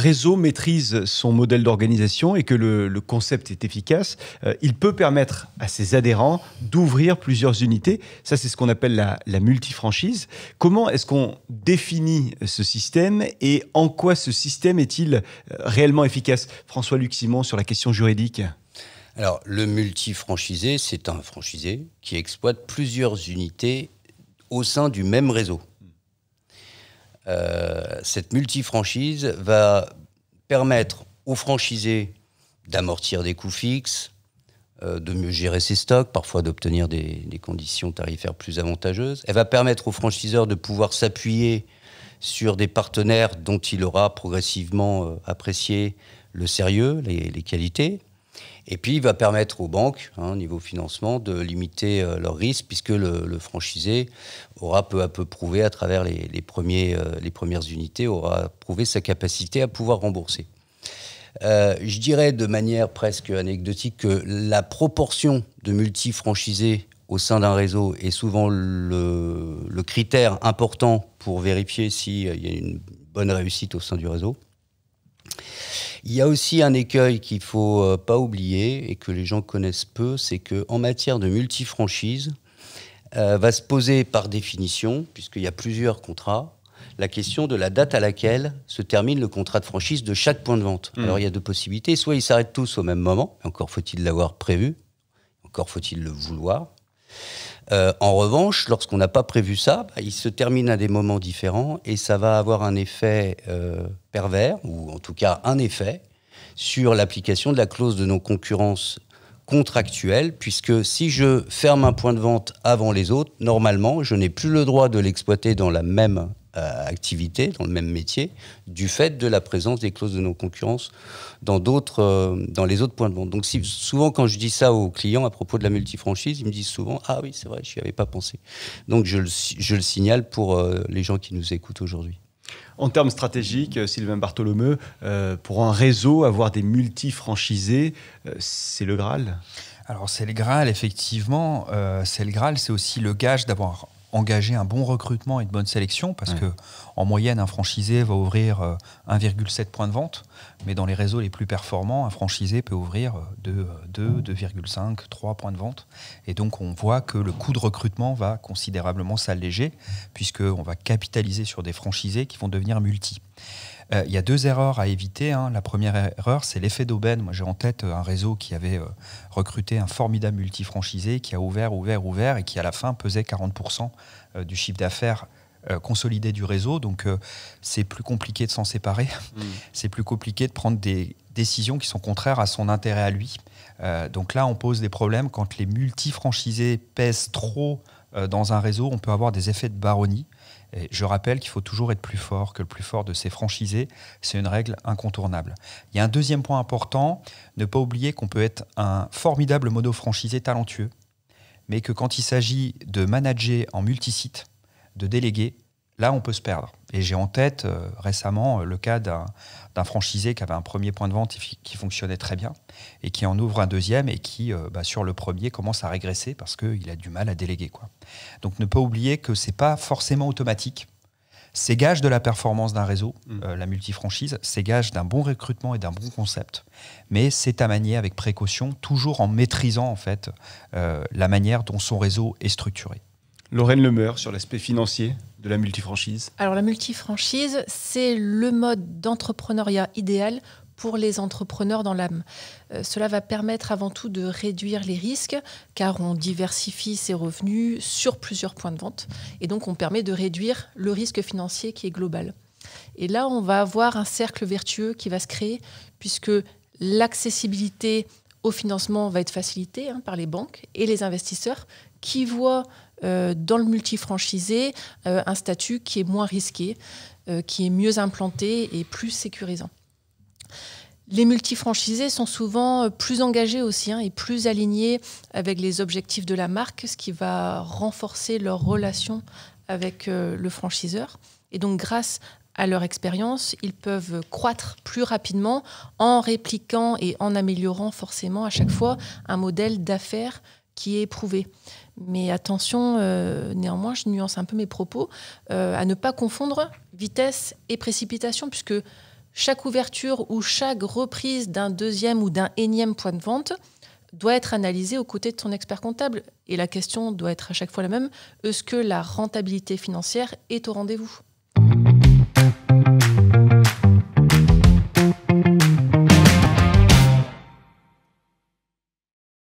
réseau maîtrise son modèle d'organisation et que le concept est efficace, il peut permettre à ses adhérents d'ouvrir plusieurs unités. Ça, c'est ce qu'on appelle la multifranchise. Comment est-ce qu'on définit ce système et en quoi ce système est-il réellement efficace? François-Luc Simon, sur la question juridique. Alors, le multifranchisé, c'est un franchisé qui exploite plusieurs unités au sein du même réseau. Cette multifranchise va permettre aux franchisés d'amortir des coûts fixes, de mieux gérer ses stocks, parfois d'obtenir des conditions tarifaires plus avantageuses. Elle va permettre aux franchiseurs de pouvoir s'appuyer sur des partenaires dont il aura progressivement apprécié le sérieux, les qualités. Et puis, il va permettre aux banques, niveau financement, de limiter leurs risques, puisque le franchisé aura peu à peu prouvé, à travers les premières unités, aura prouvé sa capacité à pouvoir rembourser. Je dirais de manière presque anecdotique que la proportion de multifranchisés au sein d'un réseau est souvent le critère important pour vérifier s'il y a une bonne réussite au sein du réseau. Il y a aussi un écueil qu'il ne faut pas oublier et que les gens connaissent peu, c'est qu'en matière de multifranchise, va se poser par définition, puisqu'il y a plusieurs contrats, la question de la date à laquelle se termine le contrat de franchise de chaque point de vente. Alors il y a deux possibilités, soit ils s'arrêtent tous au même moment, encore faut-il l'avoir prévu, encore faut-il le vouloir. En revanche, lorsqu'on n'a pas prévu ça, il se termine à des moments différents et ça va avoir un effet pervers, ou en tout cas un effet, sur l'application de la clause de non-concurrence contractuelle, puisque si je ferme un point de vente avant les autres, normalement, je n'ai plus le droit de l'exploiter dans la même activité, dans le même métier, du fait de la présence des clauses de non-concurrence dans les autres points de vente. Donc souvent, quand je dis ça aux clients à propos de la multifranchise, ils me disent souvent « Ah oui, c'est vrai, je n'y avais pas pensé ». Donc je le signale pour les gens qui nous écoutent aujourd'hui. En termes stratégiques, Sylvain Bartholomeu, pour un réseau, avoir des multifranchisés, c'est le Graal? Alors c'est le Graal, effectivement. C'est le Graal, c'est aussi le gage d'avoir engagé un bon recrutement et une bonne sélection, parce que en moyenne, un franchisé va ouvrir 1,7 points de vente, mais dans les réseaux les plus performants, un franchisé peut ouvrir 2,5, 3 points de vente. Et donc on voit que le coût de recrutement va considérablement s'alléger, puisqu'on va capitaliser sur des franchisés qui vont devenir multi. Il y a deux erreurs à éviter. La première erreur, c'est l'effet d'aubaine. Moi, j'ai en tête un réseau qui avait recruté un formidable multifranchisé, qui a ouvert, et qui, à la fin, pesait 40% du chiffre d'affaires consolidé du réseau. Donc, c'est plus compliqué de s'en séparer. C'est plus compliqué de prendre des décisions qui sont contraires à son intérêt à lui. Donc là, on pose des problèmes. Quand les multifranchisés pèsent trop dans un réseau, on peut avoir des effets de baronnie. Et je rappelle qu'il faut toujours être plus fort que le plus fort de ses franchisés. C'est une règle incontournable. Il y a un deuxième point important, ne pas oublier qu'on peut être un formidable mono-franchisé talentueux, mais que quand il s'agit de manager en multisite, de déléguer, là on peut se perdre. Et j'ai en tête récemment le cas d'un franchisé qui avait un premier point de vente qui fonctionnait très bien et qui en ouvre un deuxième et qui, sur le premier, commence à régresser parce qu'il a du mal à déléguer, quoi. Donc ne pas oublier que ce n'est pas forcément automatique. C'est gage de la performance d'un réseau, la multifranchise, c'est gage d'un bon recrutement et d'un bon concept. Mais c'est à manier avec précaution, toujours en maîtrisant en fait, la manière dont son réseau est structuré. Lorraine Lemeur, sur l'aspect financier de la multifranchise. Alors la multifranchise, c'est le mode d'entrepreneuriat idéal pour les entrepreneurs dans l'âme. Cela va permettre avant tout de réduire les risques, car on diversifie ses revenus sur plusieurs points de vente. Et donc on permet de réduire le risque financier qui est global. Et là, on va avoir un cercle vertueux qui va se créer, puisque l'accessibilité au financement va être facilitée par les banques et les investisseurs qui voient dans le multifranchisé un statut qui est moins risqué, qui est mieux implanté et plus sécurisant. Les multifranchisés sont souvent plus engagés aussi et plus alignés avec les objectifs de la marque, ce qui va renforcer leur relation avec le franchiseur. Et donc, grâce à leur expérience, ils peuvent croître plus rapidement en répliquant et en améliorant forcément à chaque fois un modèle d'affaires qui est éprouvé. Mais attention, néanmoins, je nuance un peu mes propos, à ne pas confondre vitesse et précipitation, puisque chaque ouverture ou chaque reprise d'un deuxième ou d'un énième point de vente doit être analysée aux côtés de ton expert comptable. Et la question doit être à chaque fois la même. Est-ce que la rentabilité financière est au rendez-vous ?